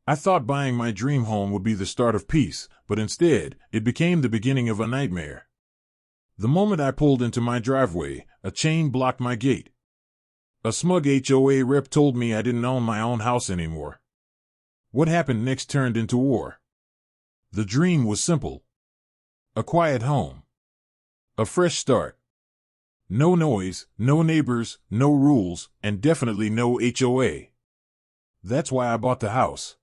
I thought buying my dream home would be the start of peace, but instead, it became the beginning of a nightmare. The moment I pulled into my driveway, a chain blocked my gate. A smug HOA rep told me I didn't own my own house anymore. What happened next turned into war. The dream was simple. A quiet home. A fresh start. No noise, no neighbors, no rules, and definitely no HOA. That's why I bought the house.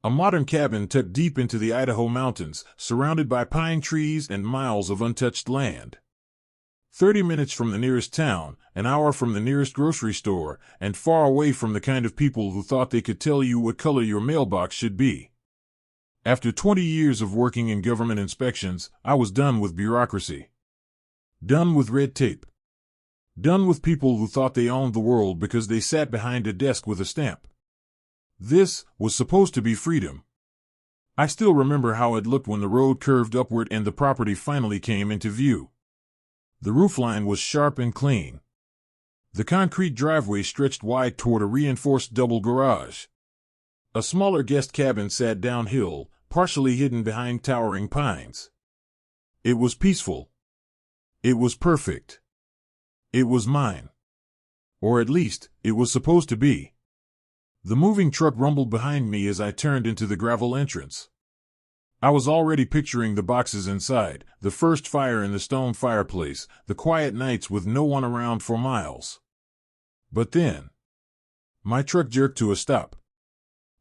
A modern cabin tucked deep into the Idaho mountains, surrounded by pine trees and miles of untouched land. 30 minutes from the nearest town, an hour from the nearest grocery store, and far away from the kind of people who thought they could tell you what color your mailbox should be. After 20 years of working in government inspections, I was done with bureaucracy. Done with red tape. Done with people who thought they owned the world because they sat behind a desk with a stamp. This was supposed to be freedom. I still remember how it looked when the road curved upward and the property finally came into view. The roofline was sharp and clean. The concrete driveway stretched wide toward a reinforced double garage. A smaller guest cabin sat downhill, partially hidden behind towering pines. It was peaceful. It was perfect. It was mine. Or at least, it was supposed to be. The moving truck rumbled behind me as I turned into the gravel entrance. I was already picturing the boxes inside, the first fire in the stone fireplace, the quiet nights with no one around for miles. But then, my truck jerked to a stop.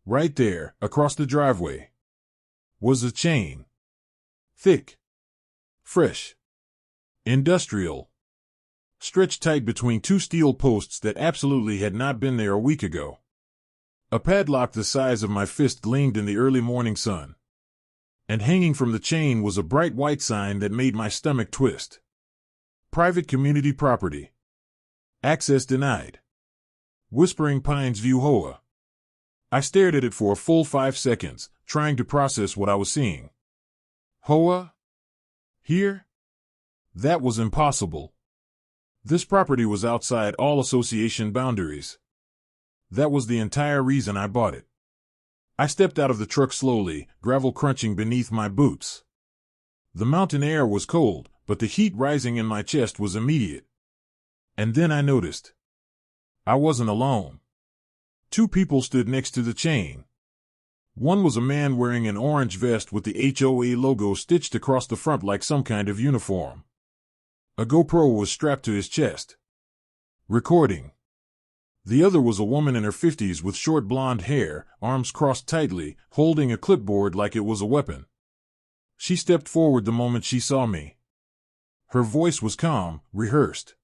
Right there, across the driveway, was a chain. Thick. Fresh. Industrial. Stretched tight between two steel posts that absolutely had not been there a week ago. A padlock the size of my fist gleamed in the early morning sun. And hanging from the chain was a bright white sign that made my stomach twist. Private community property. Access denied. Whispering Pines View HOA. I stared at it for a full 5 seconds, trying to process what I was seeing. HOA? Here? That was impossible. This property was outside all association boundaries. That was the entire reason I bought it. I stepped out of the truck slowly, gravel crunching beneath my boots. The mountain air was cold, but the heat rising in my chest was immediate. And then I noticed. I wasn't alone. 2 people stood next to the chain. One was a man wearing an orange vest with the HOA logo stitched across the front like some kind of uniform. A GoPro was strapped to his chest. Recording. The other was a woman in her 50s with short blonde hair, arms crossed tightly, holding a clipboard like it was a weapon. She stepped forward the moment she saw me. Her voice was calm, rehearsed.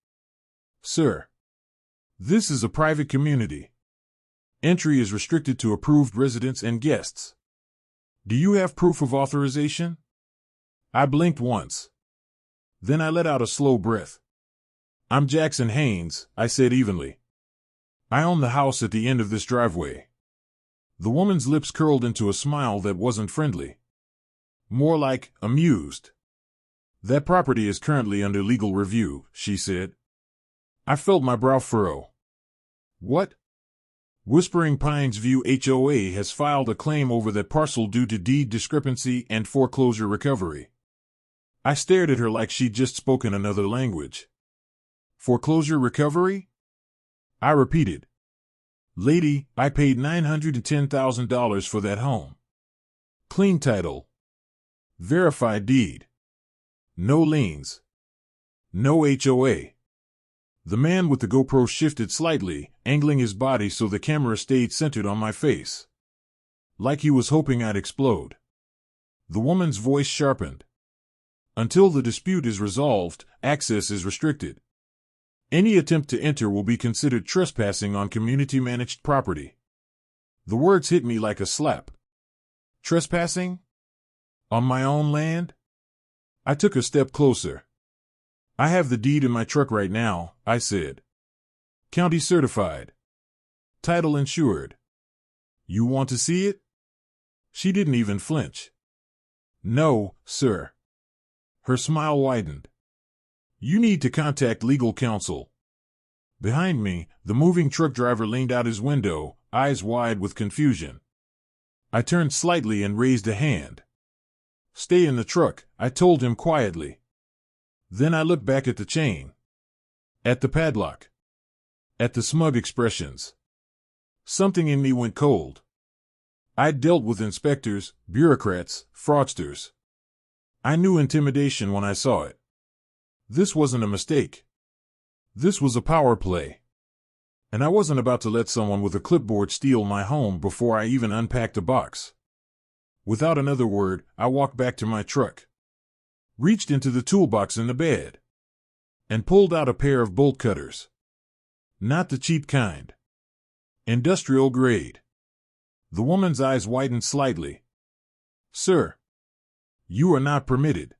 "Sir, this is a private community. Entry is restricted to approved residents and guests. Do you have proof of authorization?" I blinked once. Then I let out a slow breath. "I'm Jackson Haynes," I said evenly. "I own the house at the end of this driveway." The woman's lips curled into a smile that wasn't friendly. More like amused. "That property is currently under legal review," she said. I felt my brow furrow. "What?" "Whispering Pines View HOA has filed a claim over that parcel due to deed discrepancy and foreclosure recovery." I stared at her like she'd just spoken another language. "Foreclosure recovery?" I repeated. "Lady, I paid $910,000 for that home. Clean title. Verified deed. No liens. No HOA." The man with the GoPro shifted slightly, angling his body so the camera stayed centered on my face. Like he was hoping I'd explode. The woman's voice sharpened. "Until the dispute is resolved, access is restricted. Any attempt to enter will be considered trespassing on community-managed property." The words hit me like a slap. Trespassing? On my own land? I took a step closer. "I have the deed in my truck right now," I said. "County certified. Title insured. You want to see it?" She didn't even flinch. "No, sir." Her smile widened. "You need to contact legal counsel." Behind me, the moving truck driver leaned out his window, eyes wide with confusion. I turned slightly and raised a hand. "Stay in the truck," I told him quietly. Then I looked back at the chain, at the padlock, at the smug expressions. Something in me went cold. I'd dealt with inspectors, bureaucrats, fraudsters. I knew intimidation when I saw it. This wasn't a mistake. This was a power play. And I wasn't about to let someone with a clipboard steal my home before I even unpacked a box. Without another word, I walked back to my truck, reached into the toolbox in the bed, and pulled out a pair of bolt cutters. Not the cheap kind. Industrial grade. The woman's eyes widened slightly. "Sir, you are not permitted."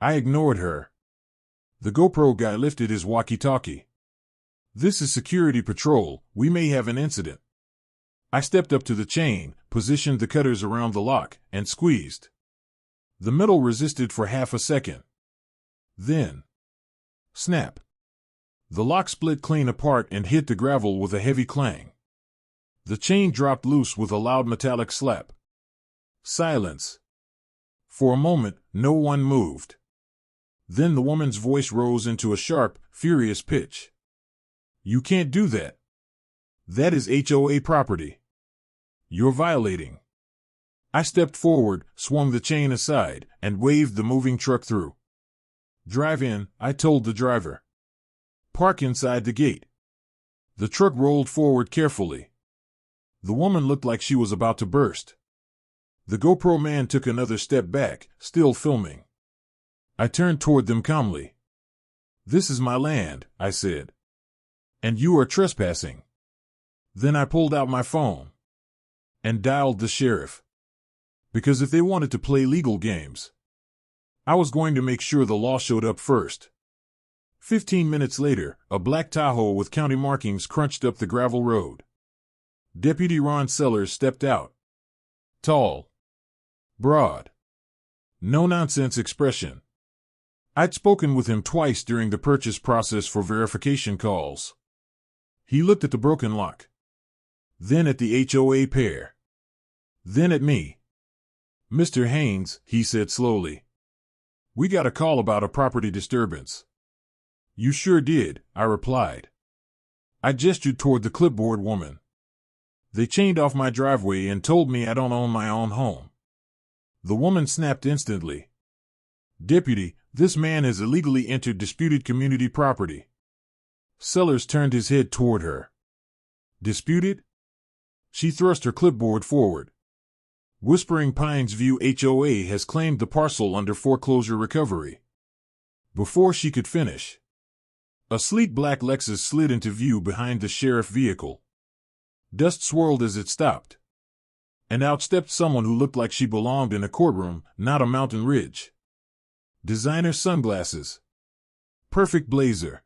I ignored her. The GoPro guy lifted his walkie-talkie. "This is security patrol. We may have an incident." I stepped up to the chain, positioned the cutters around the lock, and squeezed. The metal resisted for half a second. Then, snap. The lock split clean apart and hit the gravel with a heavy clang. The chain dropped loose with a loud metallic slap. Silence. For a moment, no one moved. Then the woman's voice rose into a sharp, furious pitch. "You can't do that. That is HOA property. You're violating." I stepped forward, swung the chain aside, and waved the moving truck through. "Drive in," I told the driver. "Park inside the gate." The truck rolled forward carefully. The woman looked like she was about to burst. The GoPro man took another step back, still filming. I turned toward them calmly. "This is my land," I said. "And you are trespassing." Then I pulled out my phone and dialed the sheriff. Because if they wanted to play legal games, I was going to make sure the law showed up first. 15 minutes later, a black Tahoe with county markings crunched up the gravel road. Deputy Ron Sellers stepped out. Tall, broad, no-nonsense expression. I'd spoken with him twice during the purchase process for verification calls. He looked at the broken lock, then at the HOA pair, then at me. "Mr. Haynes," he said slowly, "we got a call about a property disturbance." "You sure did," I replied. I gestured toward the clipboard woman. "They chained off my driveway and told me I don't own my own home." The woman snapped instantly. "Deputy, this man has illegally entered disputed community property." Sellers turned his head toward her. "Disputed?" She thrust her clipboard forward. "Whispering Pines View HOA has claimed the parcel under foreclosure recovery." Before she could finish, a sleek black Lexus slid into view behind the sheriff vehicle. Dust swirled as it stopped, and out stepped someone who looked like she belonged in a courtroom, not a mountain ridge. Designer sunglasses, perfect blazer,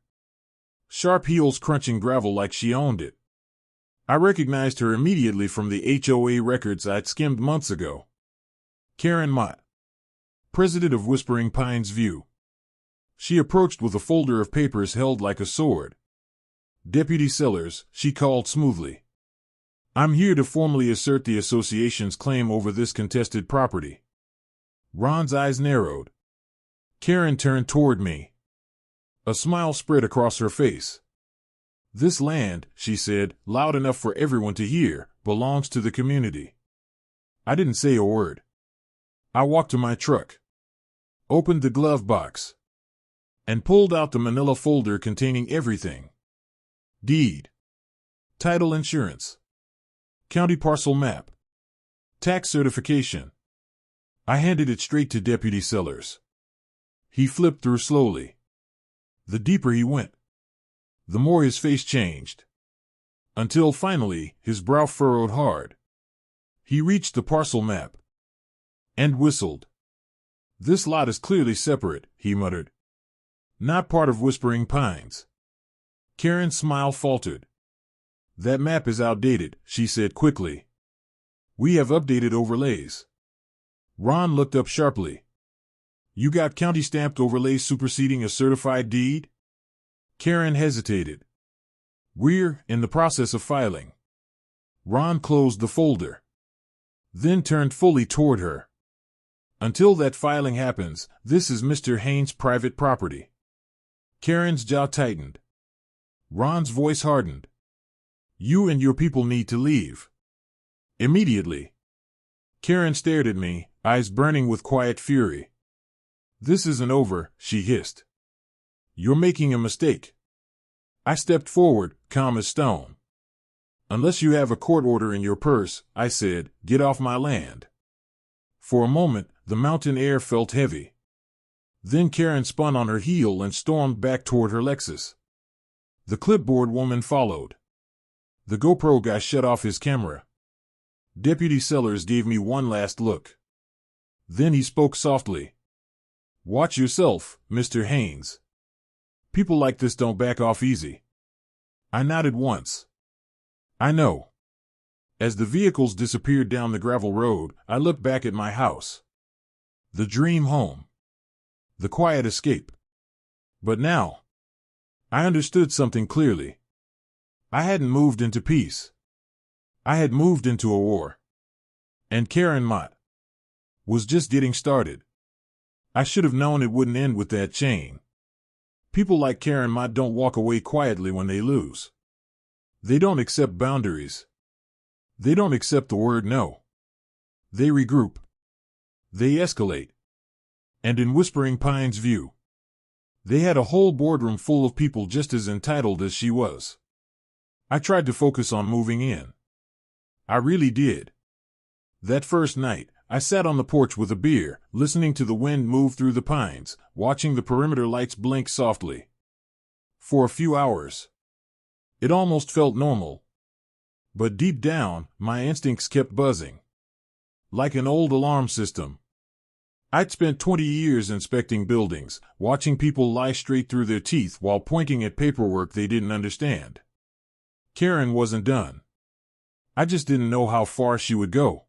sharp heels crunching gravel like she owned it. I recognized her immediately from the HOA records I'd skimmed months ago. Karen Mott, president of Whispering Pines View. She approached with a folder of papers held like a sword. "Deputy Sellers," she called smoothly, "I'm here to formally assert the association's claim over this contested property." Ron's eyes narrowed. Karen turned toward me. A smile spread across her face. "This land," she said, loud enough for everyone to hear, "belongs to the community." I didn't say a word. I walked to my truck, opened the glove box, and pulled out the manila folder containing everything. Deed, title insurance, county parcel map, tax certification. I handed it straight to Deputy Sellers. He flipped through slowly. The deeper he went, the more his face changed, until finally his brow furrowed hard. He reached the parcel map and whistled. "This lot is clearly separate," he muttered. "Not part of Whispering Pines." Karen's smile faltered. "That map is outdated," she said quickly. "We have updated overlays." Ron looked up sharply. "You got county-stamped overlays superseding a certified deed?" Karen hesitated. "We're in the process of filing." Ron closed the folder. then turned fully toward her. Until that filing happens, this is Mr. Haynes' private property. Karen's jaw tightened. Ron's voice hardened. You and your people need to leave. Immediately. Karen stared at me, eyes burning with quiet fury. This isn't over, she hissed. You're making a mistake. I stepped forward, calm as stone. Unless you have a court order in your purse, I said, get off my land. For a moment, the mountain air felt heavy. Then Karen spun on her heel and stormed back toward her Lexus. The clipboard woman followed. The GoPro guy shut off his camera. Deputy Sellers gave me one last look. Then he spoke softly. Watch yourself, Mr. Haynes. People like this don't back off easy. I nodded once. I know. As the vehicles disappeared down the gravel road, I looked back at my house. The dream home. The quiet escape. But now, I understood something clearly. I hadn't moved into peace. I had moved into a war. And Karen Mott was just getting started. I should have known it wouldn't end with that chain. People like Karen Mott don't walk away quietly when they lose. They don't accept boundaries. They don't accept the word no. They regroup. They escalate. And in Whispering Pines View, they had a whole boardroom full of people just as entitled as she was. I tried to focus on moving in. I really did. That first night, I sat on the porch with a beer, listening to the wind move through the pines, watching the perimeter lights blink softly. For a few hours, it almost felt normal. But deep down, my instincts kept buzzing. Like an old alarm system. I'd spent 20 years inspecting buildings, watching people lie straight through their teeth while pointing at paperwork they didn't understand. Karen wasn't done. I just didn't know how far she would go.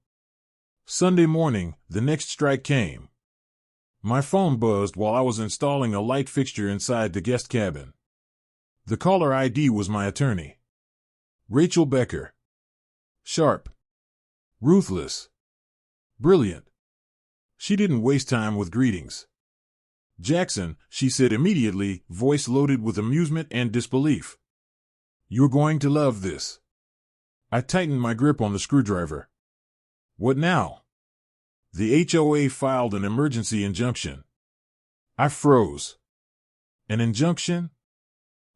Sunday morning, the next strike came. My phone buzzed while I was installing a light fixture inside the guest cabin. The caller ID was my attorney. Rachel Becker. Sharp. Ruthless. Brilliant. She didn't waste time with greetings. Jackson, she said immediately, voice loaded with amusement and disbelief. You're going to love this. I tightened my grip on the screwdriver. What now? The HOA filed an emergency injunction. I froze. An injunction?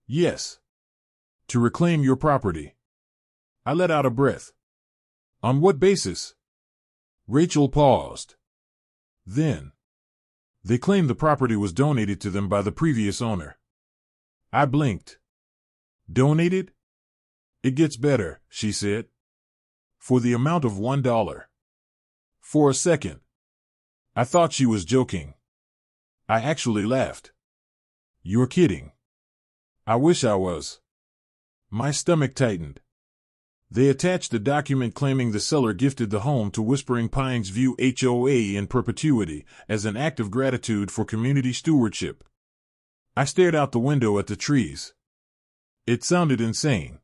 Yes. To reclaim your property. I let out a breath. On what basis? Rachel paused. Then, they claimed the property was donated to them by the previous owner. I blinked. Donated? It gets better, she said. For the amount of $1. For a second, I thought she was joking. I actually laughed. You're kidding. I wish I was. My stomach tightened. They attached a document claiming the seller gifted the home to Whispering Pines View HOA in perpetuity as an act of gratitude for community stewardship. I stared out the window at the trees. It sounded insane.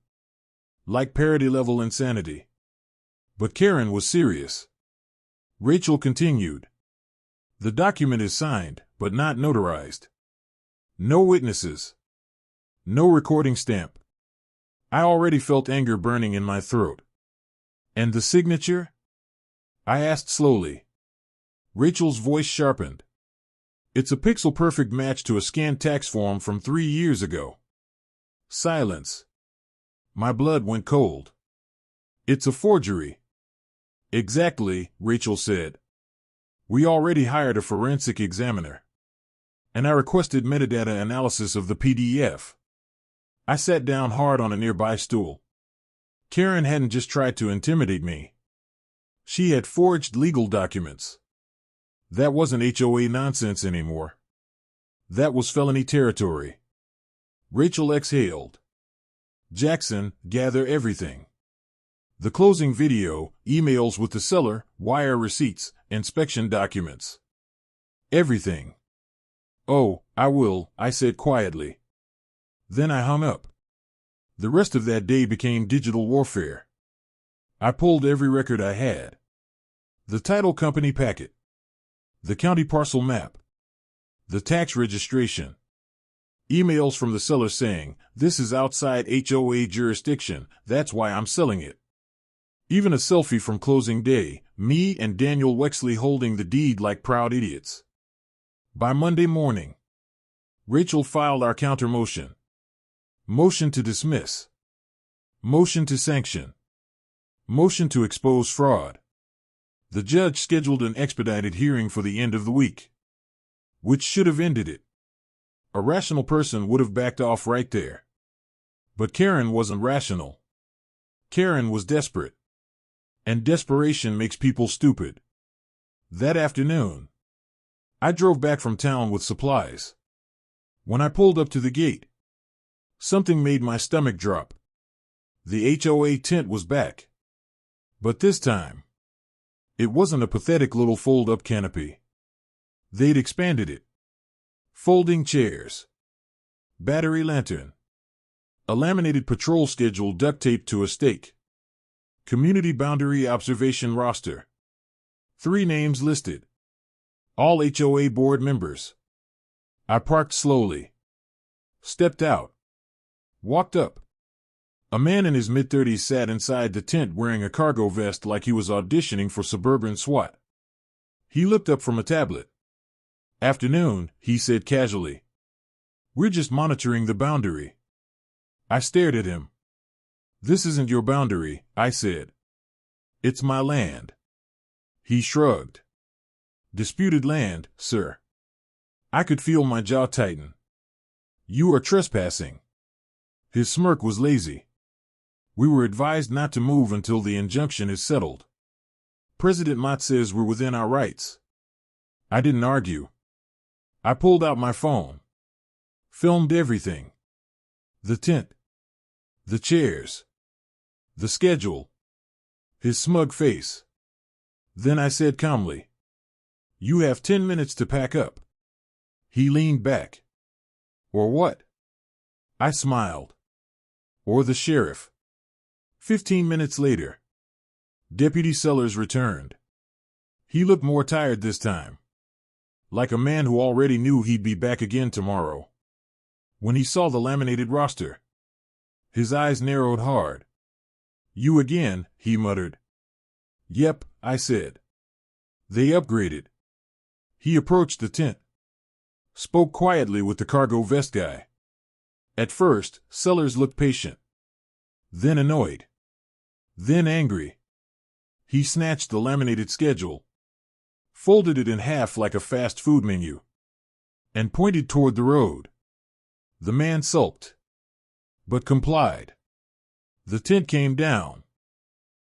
Like parody-level insanity. But Karen was serious. Rachel continued. The document is signed, but not notarized. No witnesses. No recording stamp. I already felt anger burning in my throat. And the signature? I asked slowly. Rachel's voice sharpened. It's a pixel-perfect match to a scanned tax form from 3 years ago. Silence. My blood went cold. It's a forgery. Exactly, Rachel said. We already hired a forensic examiner. And I requested metadata analysis of the PDF. I sat down hard on a nearby stool. Karen hadn't just tried to intimidate me. She had forged legal documents. That wasn't HOA nonsense anymore. That was felony territory. Rachel exhaled. Jackson, gather everything. The closing video, emails with the seller, wire receipts, inspection documents. Everything. Oh, I will, I said quietly. Then I hung up. The rest of that day became digital warfare. I pulled every record I had. The title company packet. The county parcel map. The tax registration. Emails from the seller saying, "This is outside HOA jurisdiction, that's why I'm selling it." Even a selfie from closing day, me and Daniel Wexley holding the deed like proud idiots. By Monday morning, Rachel filed our counter motion. Motion to dismiss. Motion to sanction. Motion to expose fraud. The judge scheduled an expedited hearing for the end of the week, which should have ended it. A rational person would have backed off right there. But Karen wasn't rational. Karen was desperate. And desperation makes people stupid. That afternoon, I drove back from town with supplies. When I pulled up to the gate, something made my stomach drop. The HOA tent was back. But this time, it wasn't a pathetic little fold-up canopy. They'd expanded it. Folding chairs. Battery lantern. A laminated patrol schedule duct-taped to a stake. Community boundary observation roster. 3 names listed. All HOA board members. I parked slowly. Stepped out. Walked up. A man in his mid-30s sat inside the tent wearing a cargo vest like he was auditioning for suburban SWAT. He looked up from a tablet. "Afternoon," he said casually. "We're just monitoring the boundary." I stared at him. "This isn't your boundary," I said. "It's my land." He shrugged. "Disputed land, sir." I could feel my jaw tighten. "You are trespassing." His smirk was lazy. "We were advised not to move until the injunction is settled. President Mott says we're within our rights." I didn't argue. I pulled out my phone. Filmed everything. The tent. The chairs. The schedule. His smug face. Then I said calmly, "You have 10 minutes to pack up." He leaned back. "Or what?" I smiled. "Or the sheriff." 15 minutes later, Deputy Sellers returned. He looked more tired this time. Like a man who already knew he'd be back again tomorrow. When he saw the laminated roster, his eyes narrowed hard. "You again," he muttered. "Yep," I said. "They upgraded." He approached the tent. Spoke quietly with the cargo vest guy. At first, Sellers looked patient. Then annoyed. Then angry. He snatched the laminated schedule, folded it in half like a fast food menu, and pointed toward the road. The man sulked, but complied. The tent came down.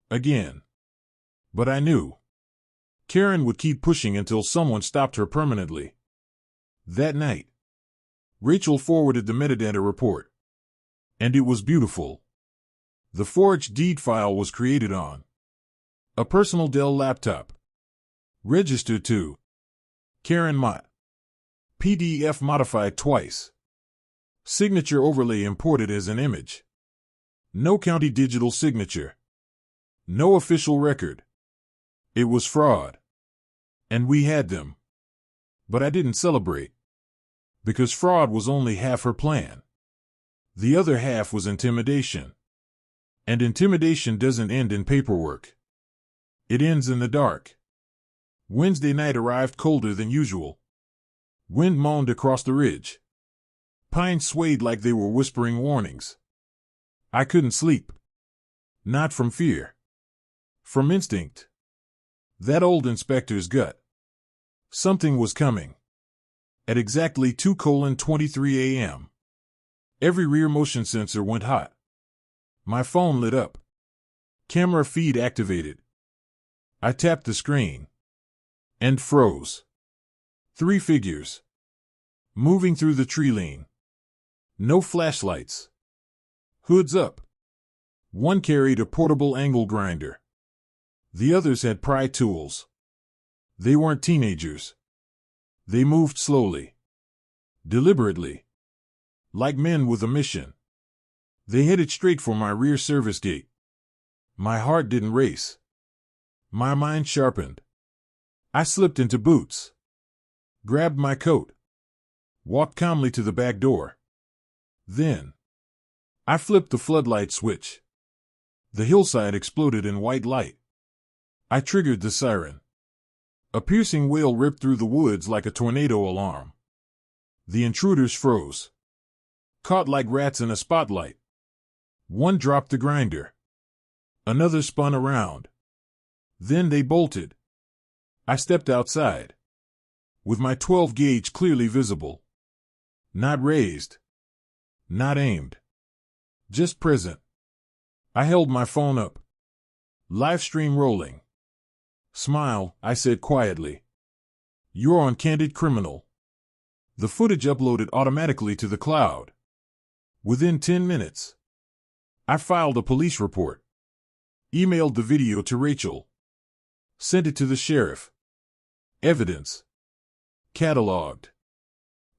Again. But I knew. Karen would keep pushing until someone stopped her permanently. That night, Rachel forwarded the metadata report. And it was beautiful. The forged deed file was created on a personal Dell laptop. Registered to Karen Mott. PDF modified twice. Signature overlay imported as an image. No county digital signature. No official record. It was fraud. And we had them. But I didn't celebrate. Because fraud was only half her plan. The other half was intimidation. And intimidation doesn't end in paperwork. It ends in the dark. Wednesday night arrived colder than usual. Wind moaned across the ridge. Pines swayed like they were whispering warnings. I couldn't sleep. Not from fear. From instinct. That old inspector's gut. Something was coming. At exactly 2:23 a.m. Every rear motion sensor went hot. My phone lit up. Camera feed activated. I tapped the screen. And froze. 3 figures. Moving through the tree lane. No flashlights. Hoods up. One carried a portable angle grinder. The others had pry tools. They weren't teenagers. They moved slowly. Deliberately. Like men with a mission. They headed straight for my rear service gate. My heart didn't race. My mind sharpened. I slipped into boots, grabbed my coat, walked calmly to the back door. Then, I flipped the floodlight switch. The hillside exploded in white light. I triggered the siren. A piercing wail ripped through the woods like a tornado alarm. The intruders froze, caught like rats in a spotlight. One dropped the grinder. Another spun around. Then they bolted. I stepped outside, with my 12-gauge clearly visible. Not raised. Not aimed. Just present. I held my phone up. Live stream rolling. Smile, I said quietly. You're on Candid Criminal. The footage uploaded automatically to the cloud. Within 10 minutes, I filed a police report. Emailed the video to Rachel. Sent it to the sheriff. Evidence. Cataloged.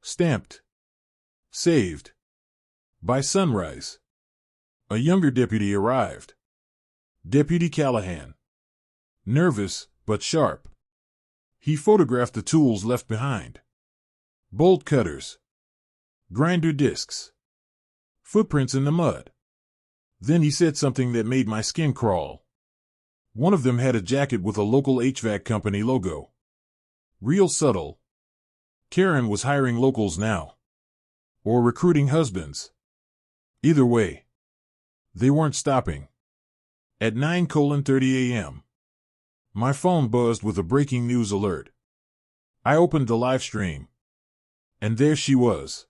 Stamped. Saved. By sunrise, a younger deputy arrived. Deputy Callahan. Nervous, but sharp. He photographed the tools left behind. Bolt cutters. Grinder discs. Footprints in the mud. Then he said something that made my skin crawl. One of them had a jacket with a local HVAC company logo. Real subtle. Karen was hiring locals now. Or recruiting husbands. Either way, they weren't stopping. At 9:30 a.m., my phone buzzed with a breaking news alert. I opened the live stream. And there she was.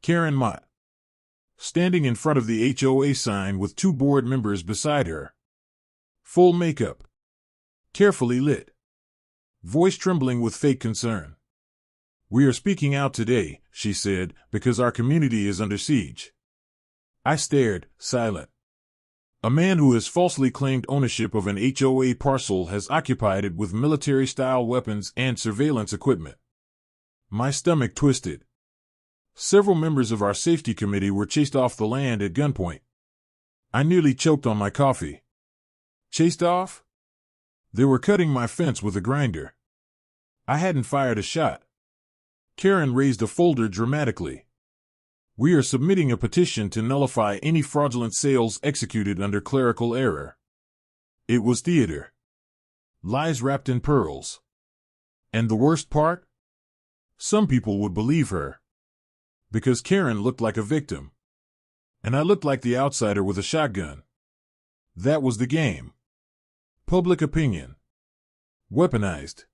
Karen Mott. Standing in front of the HOA sign with 2 board members beside her. Full makeup. Carefully lit. Voice trembling with fake concern. We are speaking out today, she said, because our community is under siege. I stared, silent. A man who has falsely claimed ownership of an HOA parcel has occupied it with military-style weapons and surveillance equipment. My stomach twisted. Several members of our safety committee were chased off the land at gunpoint. I nearly choked on my coffee. Chased off? They were cutting my fence with a grinder. I hadn't fired a shot. Karen raised a folder dramatically. We are submitting a petition to nullify any fraudulent sales executed under clerical error. It was theater. Lies wrapped in pearls. And the worst part? Some people would believe her. Because Karen looked like a victim. And I looked like the outsider with a shotgun. That was the game. Public opinion. Weaponized.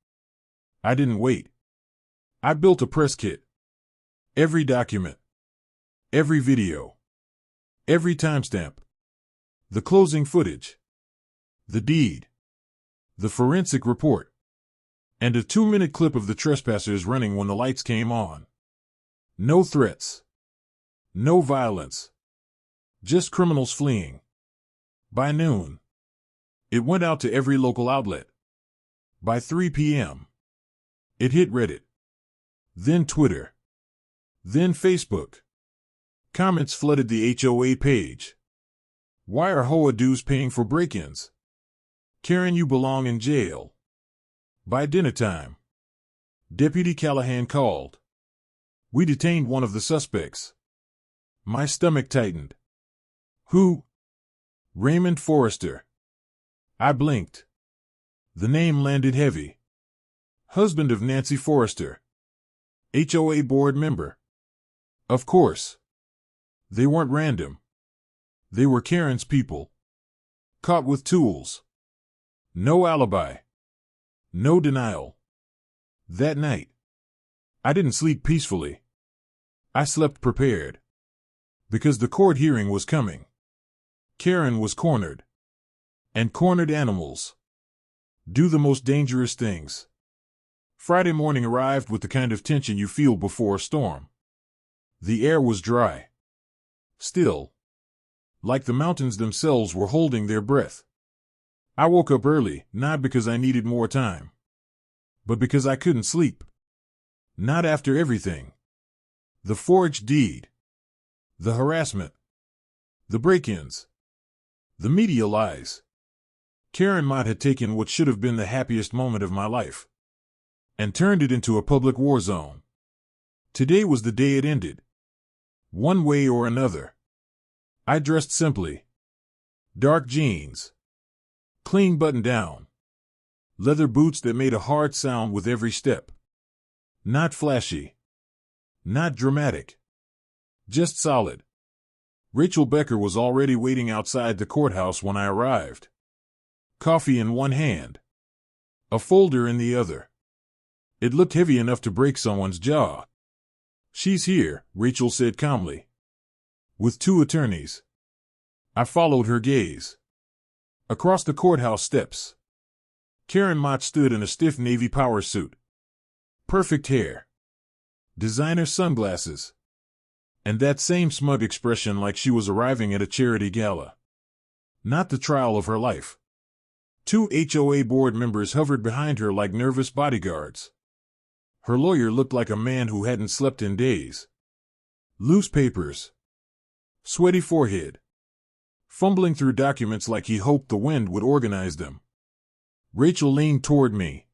I didn't wait. I built a press kit. Every document. Every video. Every timestamp. The closing footage. The deed. The forensic report. And a 2-minute clip of the trespassers running when the lights came on. No threats. No violence. Just criminals fleeing. By noon, it went out to every local outlet. By 3 p.m., it hit Reddit. Then Twitter. Then Facebook. Comments flooded the HOA page. Why are HOA dues paying for break-ins? Karen, you belong in jail. By dinner time, Deputy Callahan called. We detained one of the suspects. My stomach tightened. Who? Raymond Forrester. I blinked. The name landed heavy. Husband of Nancy Forrester. HOA board member. Of course. They weren't random. They were Karen's people. Caught with tools. No alibi. No denial. That night, I didn't sleep peacefully. I slept prepared. Because the court hearing was coming. Karen was cornered. And cornered animals do the most dangerous things. Friday morning arrived with the kind of tension you feel before a storm. The air was dry. Still. Like the mountains themselves were holding their breath. I woke up early, not because I needed more time, but because I couldn't sleep. Not after everything. The forged deed. The harassment. The break-ins. The media lies. Karen Mott had taken what should have been the happiest moment of my life. and turned it into a public war zone. Today was the day it ended. One way or another. I dressed simply. Dark jeans. Clean button down. Leather boots that made a hard sound with every step. Not flashy. Not dramatic. Just solid. Rachel Becker was already waiting outside the courthouse when I arrived. Coffee in one hand. A folder in the other. It looked heavy enough to break someone's jaw. "She's here," Rachel said calmly. "With 2 attorneys." I followed her gaze. Across the courthouse steps. Karen Mott stood in a stiff navy power suit. Perfect hair. Designer sunglasses. And that same smug expression like she was arriving at a charity gala. Not the trial of her life. 2 HOA board members hovered behind her like nervous bodyguards. Her lawyer looked like a man who hadn't slept in days. Loose papers. Sweaty forehead. Fumbling through documents like he hoped the wind would organize them. Rachel leaned toward me.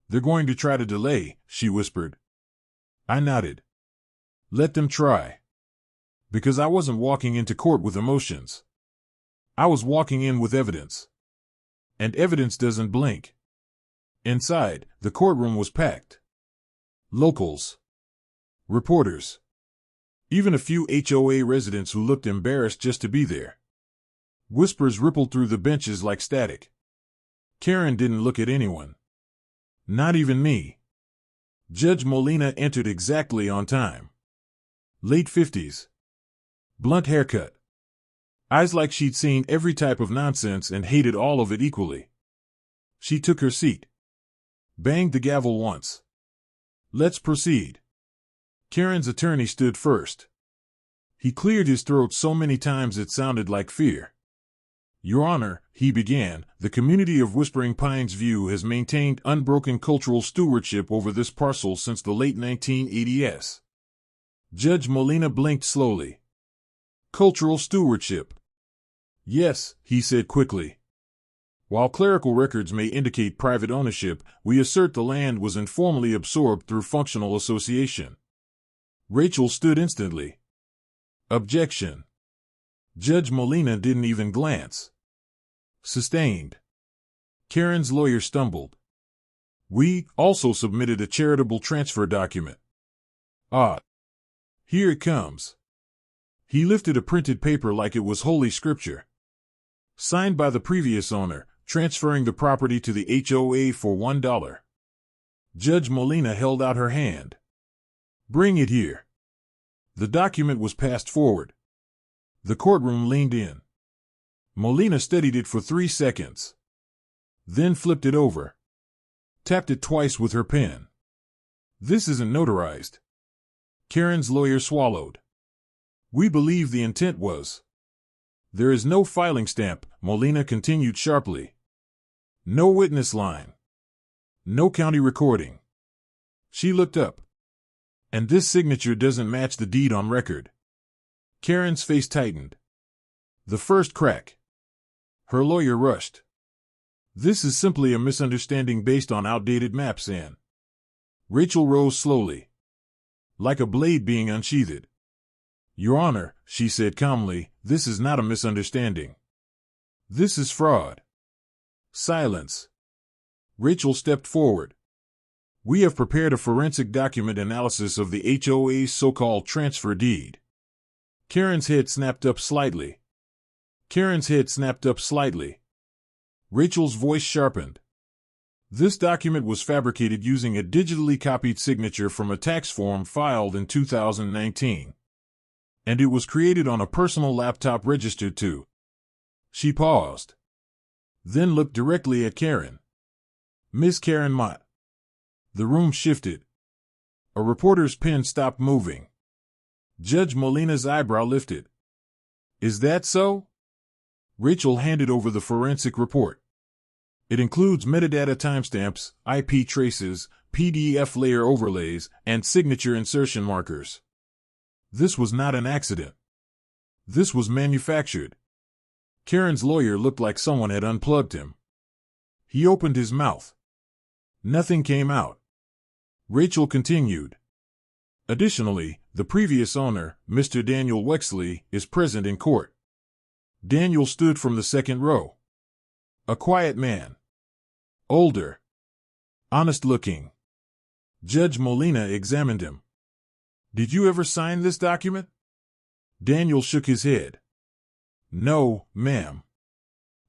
"They're going to try to delay," she whispered. I nodded. Let them try. Because I wasn't walking into court with emotions. I was walking in with evidence. And evidence doesn't blink. Inside, the courtroom was packed. Locals. Reporters. Even a few HOA residents who looked embarrassed just to be there. Whispers rippled through the benches like static. Karen didn't look at anyone. Not even me. Judge Molina entered exactly on time. Late 50s. Blunt haircut. Eyes like she'd seen every type of nonsense and hated all of it equally. She took her seat. Banged the gavel once. "Let's proceed." Karen's attorney stood first. He cleared his throat so many times it sounded like fear. "Your Honor," he began, "the community of Whispering Pines View has maintained unbroken cultural stewardship over this parcel since the late 1980s. Judge Molina blinked slowly. "Cultural stewardship." "Yes," he said quickly. "While clerical records may indicate private ownership, we assert the land was informally absorbed through functional association." Rachel stood instantly. "Objection." Judge Molina didn't even glance. Sustained. Karen's lawyer stumbled. "We also submitted a charitable transfer document." "Ah. Here it comes." He lifted a printed paper like it was holy scripture. Signed by the previous owner, transferring the property to the HOA for $1. Judge Molina held out her hand. "Bring it here." The document was passed forward. The courtroom leaned in. Molina studied it for 3 seconds. Then flipped it over. Tapped it twice with her pen. "This isn't notarized." Karen's lawyer swallowed. "We believe the intent was." "There is no filing stamp," Molina continued sharply. "No witness line. No county recording." She looked up. "And this signature doesn't match the deed on record." Karen's face tightened. The first crack. Her lawyer rushed. "This is simply a misunderstanding based on outdated maps and..." Rachel rose slowly. Like a blade being unsheathed. "Your Honor," she said calmly, "this is not a misunderstanding. This is fraud." Silence. Rachel stepped forward. "We have prepared a forensic document analysis of the HOA's so-called transfer deed." Karen's head snapped up slightly. Rachel's voice sharpened. "This document was fabricated using a digitally copied signature from a tax form filed in 2019. And it was created on a personal laptop registered to..." She paused. Then looked directly at Karen. "Miss Karen Mott." The room shifted. A reporter's pen stopped moving. Judge Molina's eyebrow lifted. "Is that so?" Rachel handed over the forensic report. It includes metadata timestamps, IP traces, PDF layer overlays, and signature insertion markers. This was not an accident. This was manufactured. Karen's lawyer looked like someone had unplugged him. He opened his mouth. Nothing came out. Rachel continued. Additionally, the previous owner, Mr. Daniel Wexley, is present in court. Daniel stood from the second row. A quiet man. Older. Honest-looking. Judge Molina examined him. Did you ever sign this document? Daniel shook his head. No, ma'am.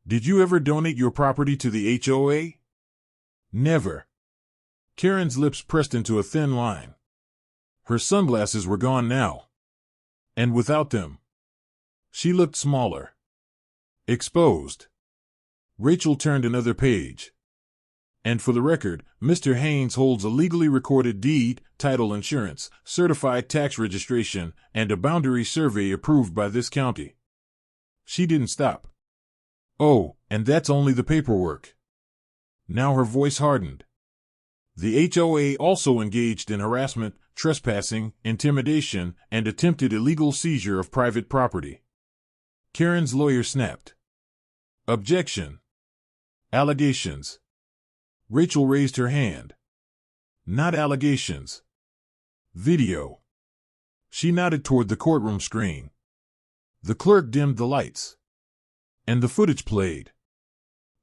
Did you ever donate your property to the HOA? Never. Karen's lips pressed into a thin line. Her sunglasses were gone now. And without them, she looked smaller. Exposed. Rachel turned another page. And for the record, Mr. Haynes holds a legally recorded deed, title insurance, certified tax registration, and a boundary survey approved by this county. She didn't stop. Oh, and that's only the paperwork. Now her voice hardened. The HOA also engaged in harassment, trespassing, intimidation, and attempted illegal seizure of private property. Karen's lawyer snapped. Objection. Allegations. Rachel raised her hand. Not allegations. Video. She nodded toward the courtroom screen. The clerk dimmed the lights. And the footage played.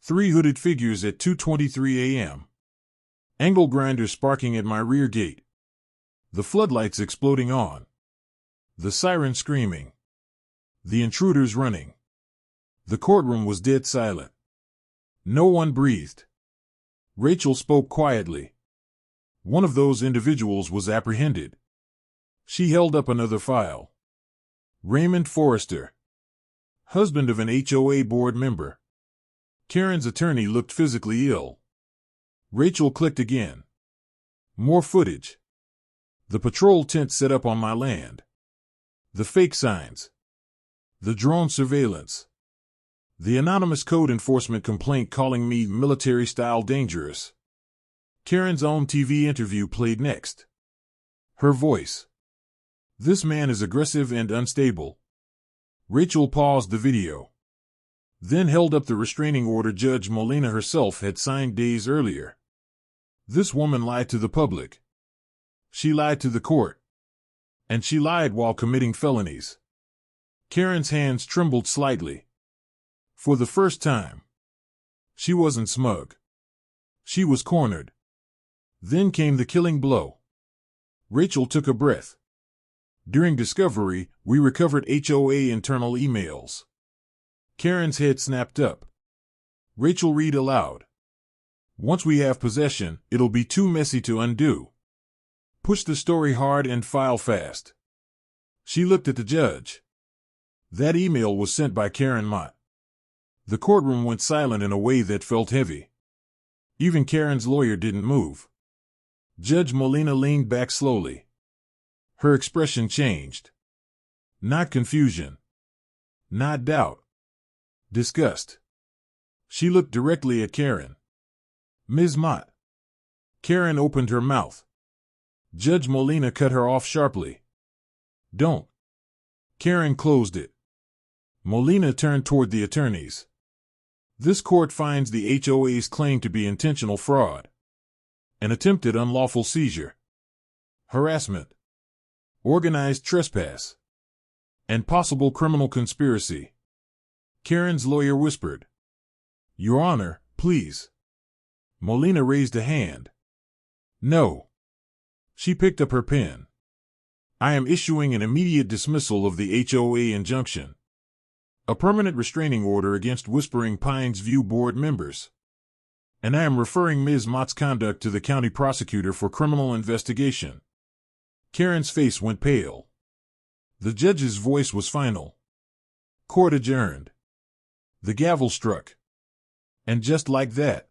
3 hooded figures at 2:23 a.m. Angle grinders sparking at my rear gate. The floodlights exploding on. The siren screaming. The intruders running. The courtroom was dead silent. No one breathed. Rachel spoke quietly. One of those individuals was apprehended. She held up another file. Raymond Forrester. Husband of an HOA board member. Karen's attorney looked physically ill. Rachel clicked again. More footage. The patrol tent set up on my land. The fake signs. The drone surveillance. The anonymous code enforcement complaint calling me military-style dangerous. Karen's own TV interview played next. Her voice. This man is aggressive and unstable. Rachel paused the video. Then held up the restraining order Judge Molina herself had signed days earlier. This woman lied to the public. She lied to the court. And she lied while committing felonies. Karen's hands trembled slightly. For the first time. She wasn't smug. She was cornered. Then came the killing blow. Rachel took a breath. During discovery, we recovered HOA internal emails. Karen's head snapped up. Rachel read aloud. Once we have possession, it'll be too messy to undo. Push the story hard and file fast. She looked at the judge. That email was sent by Karen Mott. The courtroom went silent in a way that felt heavy. Even Karen's lawyer didn't move. Judge Molina leaned back slowly. Her expression changed. Not confusion. Not doubt. Disgust. She looked directly at Karen. Ms. Mott. Karen opened her mouth. Judge Molina cut her off sharply. Don't. Karen closed it. Molina turned toward the attorneys. This court finds the HOA's claim to be intentional fraud, an attempted unlawful seizure, harassment, organized trespass, and possible criminal conspiracy. Karen's lawyer whispered. Your Honor, please. Molina raised a hand. No. She picked up her pen. I am issuing an immediate dismissal of the HOA injunction. A permanent restraining order against Whispering Pines View board members. And I am referring Ms. Mott's conduct to the county prosecutor for criminal investigation. Karen's face went pale. The judge's voice was final. Court adjourned. The gavel struck. And just like that,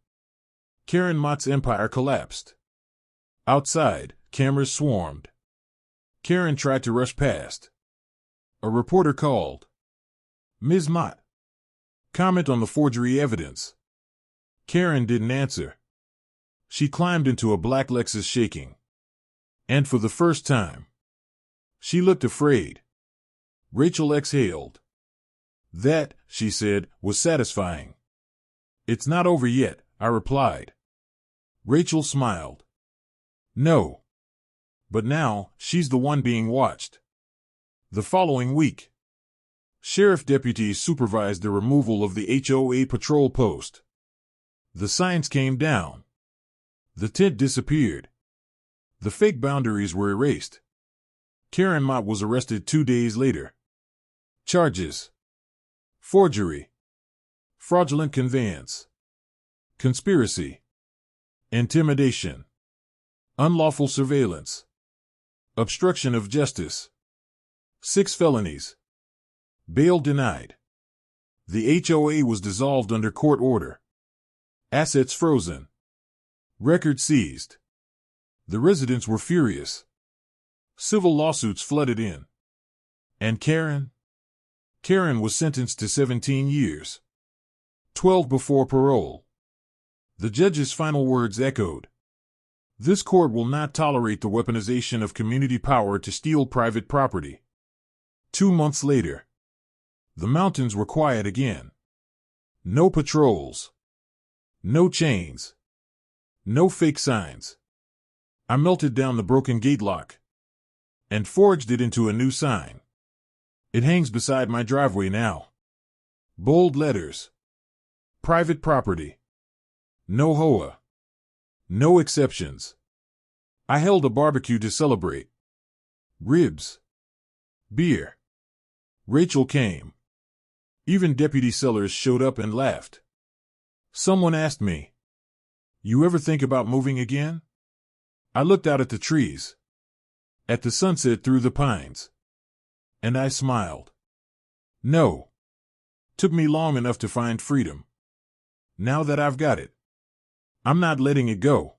Karen Mott's empire collapsed. Outside, cameras swarmed. Karen tried to rush past. A reporter called. Ms. Mott. Comment on the forgery evidence. Karen didn't answer. She climbed into a black Lexus shaking. And for the first time, she looked afraid. Rachel exhaled. That, she said, was satisfying. It's not over yet, I replied. Rachel smiled. No. But now, she's the one being watched. The following week, sheriff deputies supervised the removal of the HOA patrol post. The signs came down. The tent disappeared. The fake boundaries were erased. Karen Mott was arrested 2 days later. Charges: forgery, fraudulent conveyance, conspiracy, intimidation, unlawful surveillance, obstruction of justice. 6 felonies. Bail denied. The HOA was dissolved under court order. Assets frozen. Records seized. The residents were furious. Civil lawsuits flooded in. And Karen? Karen was sentenced to 17 years. 12 before parole. The judge's final words echoed. This court will not tolerate the weaponization of community power to steal private property. 2 months later, the mountains were quiet again. No patrols. No chains. No fake signs. I melted down the broken gate lock and forged it into a new sign. It hangs beside my driveway now. Bold letters. Private property. No HOA. No exceptions. I held a barbecue to celebrate. Ribs. Beer. Rachel came. Even Deputy Sellers showed up and laughed. Someone asked me, "You ever think about moving again?" I looked out at the trees, at the sunset through the pines, and I smiled. No. Took me long enough to find freedom. Now that I've got it, I'm not letting it go.